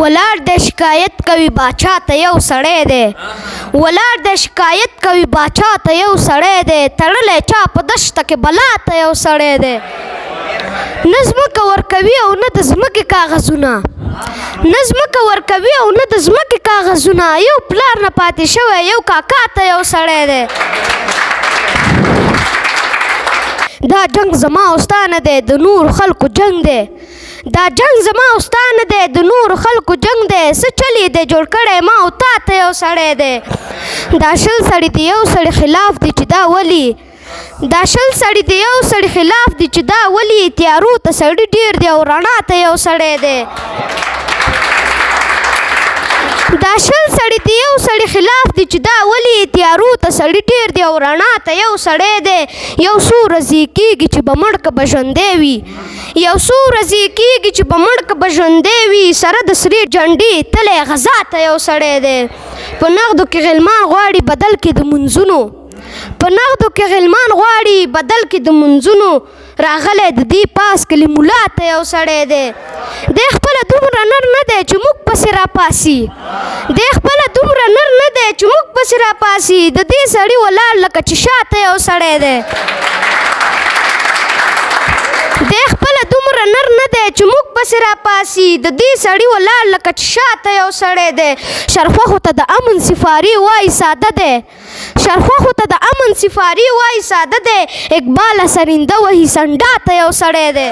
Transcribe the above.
ولاړ د شکایت کوي باچا ته یو سړی دی ولاړ د شکایت کوي باچا ته یو سړی دی تړلی چا په دشته کې بلا ته یو سړی دی نه ځمکه ورکوي او نه د ځمکې کاغذونه نه ځمکه ورکوي او نه د ځمکې کاغذونه یو پلار نه پاتې شوی یو کاکا ته یو سړی دی دا جنگ زما او ستا نه دی د نور خلکو جنگ دی دا جنگ زما او ستا نه دی د نور خلکو جنگ دی څه چلی دی جوړ کړی ما او تا ته یو سړی دی دا شل سړي د یو سړي خلاف دی چې دا ولي دا شل سړي د یو سړي خلاف دی چې دا ولي تیارو ته سړي ډېر دی او رڼا ته یو سړی دی دا شل سړي د یو سړي خلاف دی چې دا ولي تیارو ته سړي ډېر دی او رڼا ته یو سړی دی یو څو ورځې کېږي چې به مړ که به ژوندی وي یو څو ورځې کېږي چې به مړ که به ژوندی وي سره د سرې جنډې تلی غذا ته یو سړی دی په نغدو کې غلمان غواړي بدل کې د منځونو په نغدو کې غلمان غواړي بدل کې د منځونو راغلی د دې پاس کلي ملا ته یو سړی دی دی خپله دومره نر نه دی چې موږ پسې راپاسي دی خپله دومره نر نه دی چې موږ پسې راپاسي د دې سړي ولاړ لکه چې شاته یو سړی دی دی خپله دومره نر نه دی چې موږ پسې راپاسي د دې سړي ولاړ لکه چې شاته یو سړی دی شرخوښو ته د امن سفاري وایي ساده دی شرخوښو ته د امن سفاري وایي ساده دی اقبال سرنده وهي سنډا ته یو سړی دی